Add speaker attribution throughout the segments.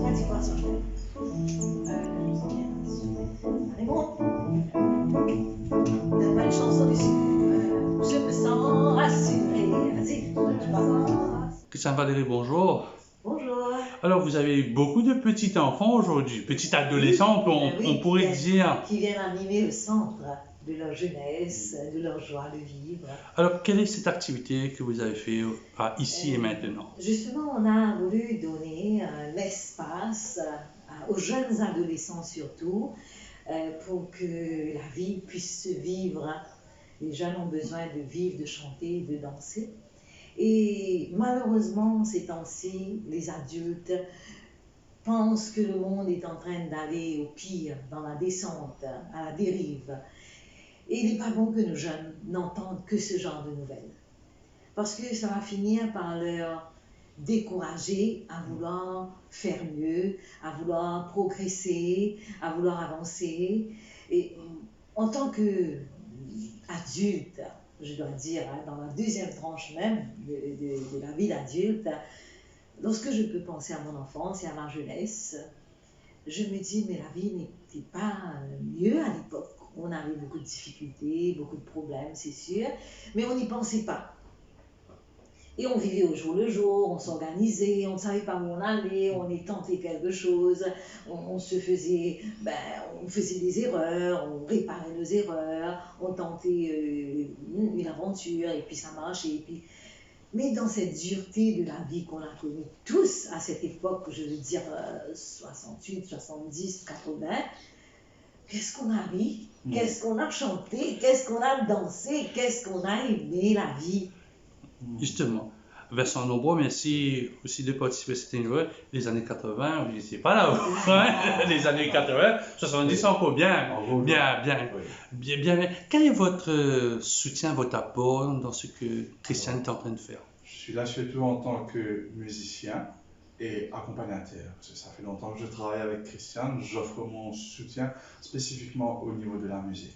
Speaker 1: petit poisson. Allez, bon. Donne-moi une chanson dessus. Je me sens rassurée. Vas-y, je passe.
Speaker 2: Christiane Valérie, bonjour.
Speaker 1: Bonjour.
Speaker 2: Alors, vous avez beaucoup de petits enfants aujourd'hui, petits adolescents, on pourrait dire.
Speaker 1: Qui viennent animer le centre de leur jeunesse, de leur joie de vivre.
Speaker 2: Alors, quelle est cette activité que vous avez fait ici et maintenant?
Speaker 1: Justement, on a voulu donner un espace aux jeunes adolescents surtout, pour que la vie puisse se vivre. Les jeunes ont besoin de vivre, de chanter, de danser. Et malheureusement, ces temps-ci, les adultes pensent que le monde est en train d'aller au pire, dans la descente, à la dérive. Et il n'est pas bon que nos jeunes n'entendent que ce genre de nouvelles. Parce que ça va finir par leur décourager à vouloir faire mieux, à vouloir progresser, à vouloir avancer. Et en tant qu'adulte, je dois dire, dans la deuxième tranche même de la vie d'adulte, lorsque je peux penser à mon enfance et à ma jeunesse, je me dis, mais la vie n'était pas mieux à l'époque. On avait beaucoup de difficultés, beaucoup de problèmes, c'est sûr, mais on n'y pensait pas. Et on vivait au jour le jour, on s'organisait, on ne savait pas où on allait, on y tentait quelque chose, on faisait des erreurs, on réparait nos erreurs, on tentait une aventure et puis ça marchait. Et puis... Mais dans cette dureté de la vie qu'on a connue tous à cette époque, je veux dire 68, 70, 80, qu'est-ce qu'on a ri, qu'est-ce qu'on a chanté, qu'est-ce qu'on a dansé, qu'est-ce qu'on a aimé la vie.
Speaker 2: Justement, Vincent Nombreux, merci aussi de participer à cette interview. Les années 80, vous n'étiez pas là, hein? Les années 80, 70 encore bien. Quel est votre soutien, votre apport dans ce que Christiane est en train de faire?
Speaker 3: Je suis là surtout en tant que musicien et accompagnateur. Ça fait longtemps que je travaille avec Christiane, j'offre mon soutien spécifiquement au niveau de la musique.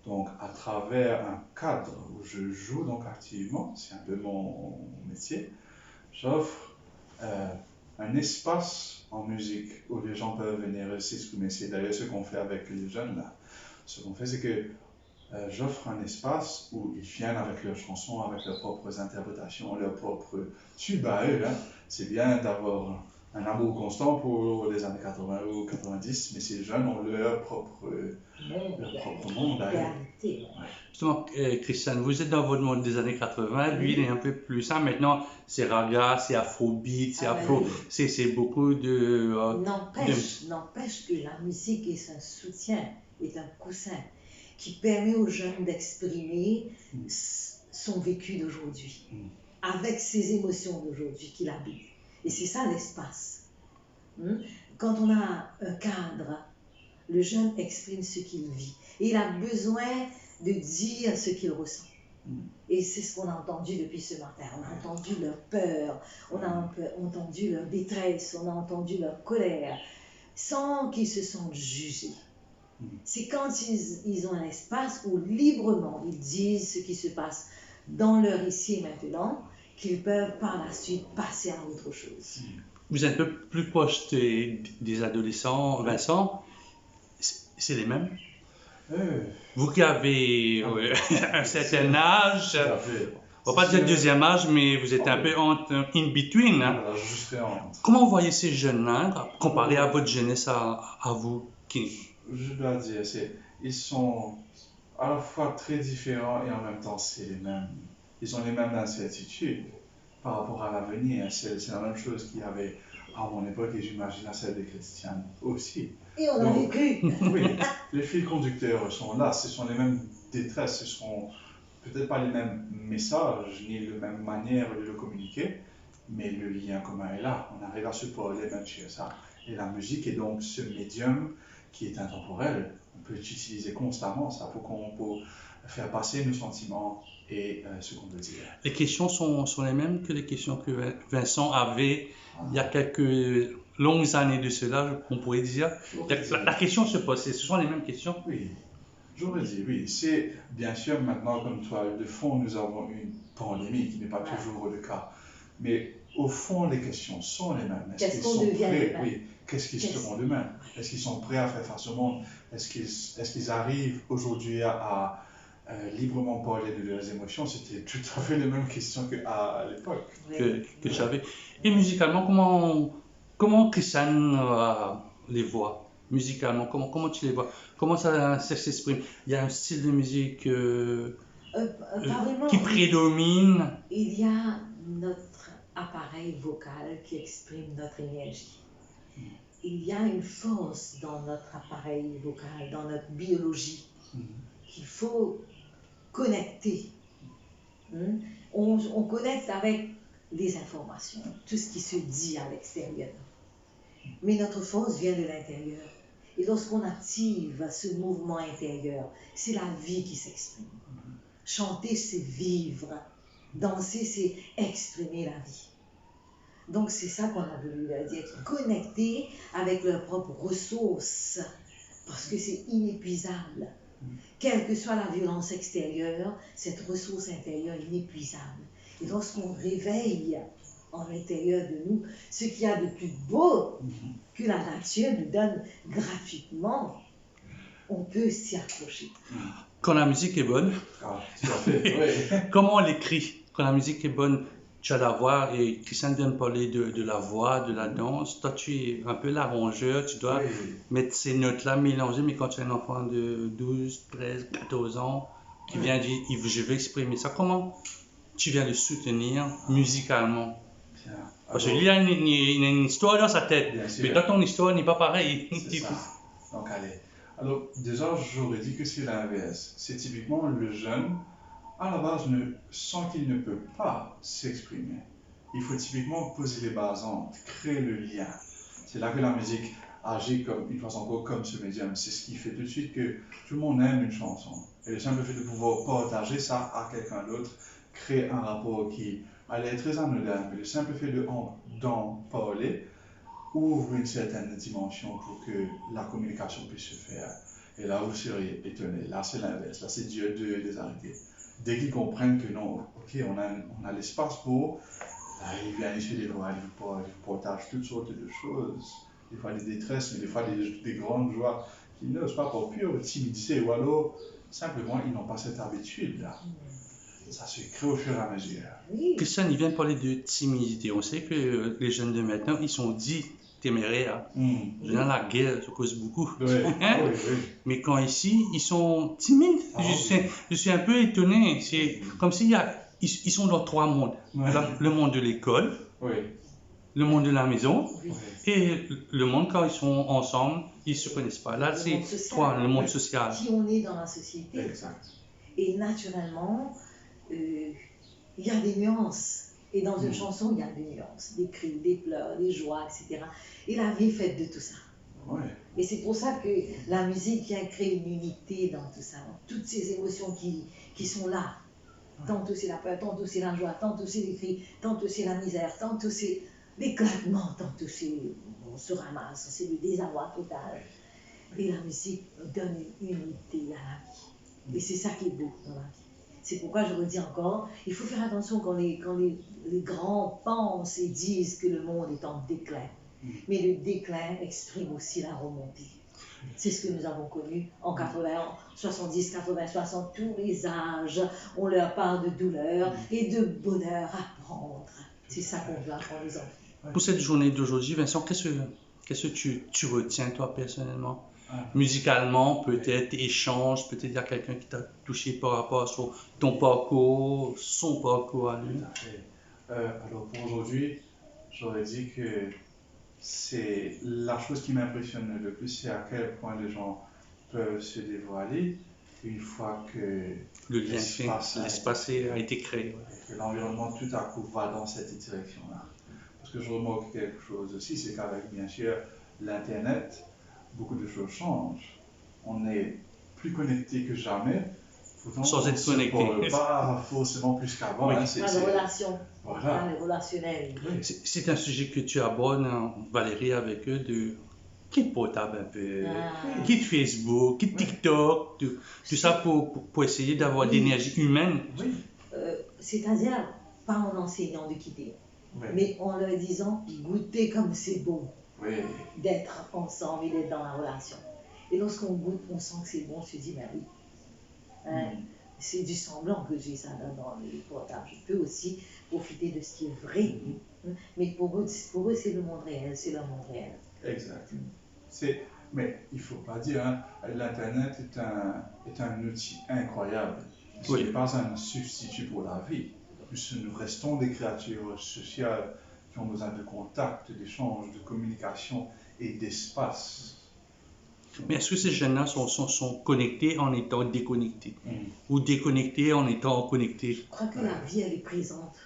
Speaker 3: Donc, à travers un cadre où je joue donc activement, c'est un peu mon métier, j'offre un espace en musique où les gens peuvent venir s'exprimer. C'est d'ailleurs ce qu'on fait avec les jeunes là. Ce qu'on fait, c'est que j'offre un espace où ils viennent avec leurs chansons, avec leurs propres interprétations, leurs propres tubes à eux. Hein. C'est bien d'avoir un amour constant pour les années 80 ou 90, mais ces jeunes ont leur propre monde à eux.
Speaker 2: Justement, Christiane, vous êtes dans votre monde des années 80, lui il est un peu plus ça. Maintenant, c'est raga, c'est afrobeat, c'est afro, c'est beaucoup de...
Speaker 1: N'empêche que la musique est un soutien, est un coussin qui permet aux jeunes d'exprimer son vécu d'aujourd'hui, avec ses émotions d'aujourd'hui qu'il habite. Et c'est ça l'espace. Quand on a un cadre, le jeune exprime ce qu'il vit. Et il a besoin de dire ce qu'il ressent. Et c'est ce qu'on a entendu depuis ce matin. On a entendu leur peur, on a entendu leur détresse, on a entendu leur colère, sans qu'ils se sentent jugés. C'est quand ils ont un espace où librement ils disent ce qui se passe dans leur ici et maintenant, qu'ils peuvent par la suite passer à autre chose.
Speaker 2: Vous êtes un peu plus proche des adolescents, Vincent, c'est les mêmes? Vous qui avez un certain âge, on va pas dire deuxième âge, mais vous êtes un peu in between. Hein? Comment vous voyez ces jeunes-là, comparés à votre jeunesse, à vous
Speaker 3: Je dois dire, ils sont à la fois très différents et en même temps c'est les mêmes. Ils ont les mêmes incertitudes par rapport à l'avenir. C'est la même chose qu'il y avait à mon époque et j'imagine à celle de Christiane aussi.
Speaker 1: Et on a vécu.
Speaker 3: Oui, les fils conducteurs sont là, ce sont les mêmes détresses, ce sont peut-être pas les mêmes messages ni la même manière de le communiquer, mais le lien commun est là. On arrive à se parler même chez ça. Et la musique est donc ce médium qui est intemporel. On peut l'utiliser constamment, ça, pour qu'on peut faire passer nos sentiments et ce qu'on veut dire.
Speaker 2: Les questions sont les mêmes que les questions que Vincent avait il y a quelques longues années de cela, on pourrait dire. La question se pose, ce sont les mêmes questions?
Speaker 3: Oui, j'aurais dit oui. C'est bien sûr maintenant, comme toile de fond, nous avons une pandémie qui n'est pas toujours le cas. Mais au fond, les questions sont les mêmes. Est-ce
Speaker 1: Qu'est-ce
Speaker 3: qu'ils
Speaker 1: qu'on
Speaker 3: sont
Speaker 1: devient
Speaker 3: prêts?
Speaker 1: demain?
Speaker 3: Oui. Qu'est-ce qu'ils seront demain? Est-ce qu'ils sont prêts à faire face au monde? Est-ce qu'ils arrivent aujourd'hui à librement parler de leurs émotions? C'était tout à fait les mêmes questions qu'à l'époque.
Speaker 2: Que j'avais. Et musicalement, comment Christian les voit? Musicalement, comment tu les vois? Comment ça s'exprime? Il y a un style de musique
Speaker 1: Pas vraiment.
Speaker 2: qui prédomine.
Speaker 1: Il y a notre appareil vocal qui exprime notre énergie. Il y a une force dans notre appareil vocal, dans notre biologie, qu'il faut connecter. On connecte avec les informations, tout ce qui se dit à l'extérieur. Mais notre force vient de l'intérieur. Et lorsqu'on active ce mouvement intérieur, c'est la vie qui s'exprime. Chanter, c'est vivre. Danser, c'est exprimer la vie. Donc c'est ça qu'on a voulu leur dire, connecter avec leurs propres ressources, parce que c'est inépuisable. Quelle que soit la violence extérieure, cette ressource intérieure est inépuisable. Et lorsqu'on réveille en l'intérieur de nous ce qu'il y a de plus beau que la nature nous donne gratuitement, on peut s'y accrocher.
Speaker 2: Quand la musique est bonne,
Speaker 3: tout à fait, oui.
Speaker 2: Comment on l'écrit? Quand la musique est bonne, tu as la voix, et Christian vient de parler de la voix, de la danse. Toi, tu es un peu l'arrangeur, tu dois mettre ces notes-là mélangées, mais quand tu es un enfant de 12, 13, 14 ans, qui vient dire, je veux exprimer ça, comment tu viens le soutenir musicalement? Parce qu'il y a une histoire dans sa tête, mais dans ton histoire, n'est pas pareil.
Speaker 3: C'est ça. Donc, allez. Alors, déjà, j'aurais dit que c'est l'inverse. C'est typiquement le jeune, à la base, sent qu'il ne peut pas s'exprimer. Il faut typiquement poser les bases, créer le lien. C'est là que la musique agit comme, une fois encore, comme ce médium. C'est ce qui fait tout de suite que tout le monde aime une chanson. Et le simple fait de pouvoir partager ça à quelqu'un d'autre, créer un rapport qui allait être très anodin, mais le simple fait d'en parler ouvre une certaine dimension pour que la communication puisse se faire. Et là, vous seriez étonné. Là, c'est l'inverse. Là, c'est Dieu de les arrêter. Dès qu'ils comprennent que non, ok, on a l'espace pour, là, ils viennent sur les voix, ils partagent toutes sortes de choses. Des fois des détresses, mais des fois des grandes joies qu'ils n'osent pas par pure timidité, ou alors simplement ils n'ont pas cette habitude-là. Ça se crée au fur et à mesure.
Speaker 2: Christian, il vient de parler de timidité. On sait que les jeunes de maintenant, ils sont dits téméraires. Dans la guerre, ça cause beaucoup.
Speaker 3: Oui.
Speaker 2: Mais quand ici, ils sont timides. Je suis un peu étonné. C'est comme s'ils sont dans trois mondes. Le monde de l'école, le monde de la maison et le monde quand ils sont ensemble, ils ne se connaissent pas. Là, c'est le monde social.
Speaker 1: Qui on est dans la société.
Speaker 3: Exact.
Speaker 1: Et naturellement, il y a des nuances. Et dans une chanson, il y a des nuances, des cris, des pleurs, des joies, etc. Et la vie est faite de tout ça. Et c'est pour ça que la musique vient créer une unité dans tout ça. Toutes ces émotions qui sont là. Tantôt c'est la peur, tantôt c'est la joie, tantôt c'est les cris, tantôt c'est la misère, tantôt c'est l'éclatement, tantôt on se ramasse, c'est le désarroi total. Et la musique donne une unité à la vie. Et c'est ça qui est beau dans la vie. C'est pourquoi je redis encore, il faut faire attention quand les grands pensent et disent que le monde est en déclin. Mais le déclin exprime aussi la remontée. C'est ce que nous avons connu en 80, 70, 80, 60, tous les âges ont leur part de douleur et de bonheur à prendre. C'est ça qu'on veut apprendre aux enfants.
Speaker 2: Pour cette journée d'aujourd'hui, Vincent, qu'est-ce que tu retiens toi personnellement? Musicalement, peut-être échange, peut-être il y a quelqu'un qui t'a touché par rapport à ton parcours, son parcours à lui.
Speaker 3: Alors pour aujourd'hui, j'aurais dit que c'est la chose qui m'impressionne le plus, c'est à quel point les gens peuvent se dévoiler une fois que
Speaker 2: le lien l'espace a été créé.
Speaker 3: Que l'environnement tout à coup va dans cette direction-là. Parce que je remarque quelque chose aussi, c'est qu'avec bien sûr l'Internet, beaucoup de choses changent. On est plus connecté que jamais. Pourtant,
Speaker 2: sans être connecté.
Speaker 3: Pas forcément plus qu'avant.
Speaker 1: Pas de relation. Pas de relationnel.
Speaker 2: C'est un sujet que tu abordes, Valérie, avec eux, de quitte portable un peu, quitte Facebook, quitte TikTok, tout ça pour essayer d'avoir de l'énergie humaine.
Speaker 1: C'est-à-dire, pas en enseignant de quitter.
Speaker 3: Oui.
Speaker 1: mais en leur disant goûtez comme c'est bon
Speaker 3: Oui.
Speaker 1: d'être ensemble et d'être dans la relation. Et lorsqu'on goûte, on sent que c'est bon, on se dit, ben oui, hein, c'est du semblant que j'ai ça dans les portables. Je peux aussi profiter de ce qui est vrai. Mais pour eux c'est le monde réel, c'est le monde réel.
Speaker 3: Exact. Mais il ne faut pas dire, hein, l'Internet est un outil incroyable. Ce n'est pas un substitut pour la vie. Nous restons des créatures sociales qui ont besoin de contact, d'échange, de communication et d'espace.
Speaker 2: Mais est-ce que ces jeunes-là sont connectés en étant déconnectés ou déconnectés en étant connectés?
Speaker 1: Je crois que la vie, elle est présente.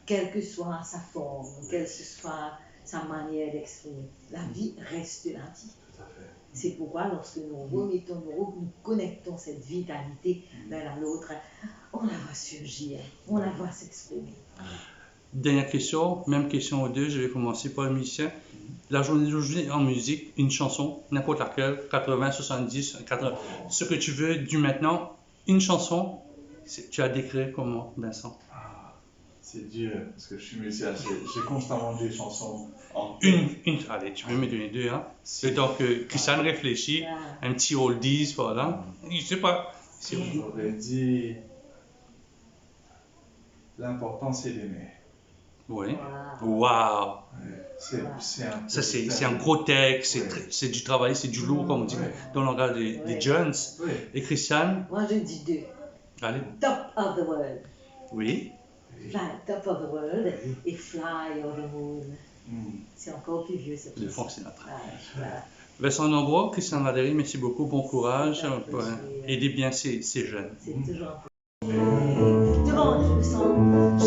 Speaker 1: Quelle que soit sa forme, quelle que soit sa manière d'exprimer. La vie reste la vie. C'est pourquoi lorsque nous connectons cette vitalité l'un à l'autre, on la voit surgir, on la voit s'exprimer.
Speaker 2: Dernière question, même question aux deux, je vais commencer par le musicien. La journée d'aujourd'hui en musique, une chanson, n'importe laquelle, 80, 70, 80, ce que tu veux du maintenant, une chanson, tu as décrit comment, Vincent?
Speaker 3: C'est dur, parce que je suis musicien, j'ai constamment des chansons en
Speaker 2: allez, tu peux me donner deux, hein? C'est donc que Christiane réfléchit, un petit oldies, voilà. Je sais pas.
Speaker 3: J'aurais dit, l'important c'est d'aimer.
Speaker 2: Oui. Waouh! Ça, c'est un gros texte, c'est du travail, c'est du lourd, comme on dit dans le langage des jeunes. Et Christiane?
Speaker 1: Moi, je dis deux.
Speaker 2: Allez.
Speaker 1: Top of the world.
Speaker 2: Oui.
Speaker 1: Fly, top of the world et Fly over the moon. C'est encore plus vieux, c'est
Speaker 2: le Frank Sinatra.
Speaker 1: Voilà.
Speaker 2: Vincent Nombreux, Christiane Valéry, merci beaucoup, bon courage. Aidez bien ces jeunes.
Speaker 1: C'est toujours un peu. Devant, je me sens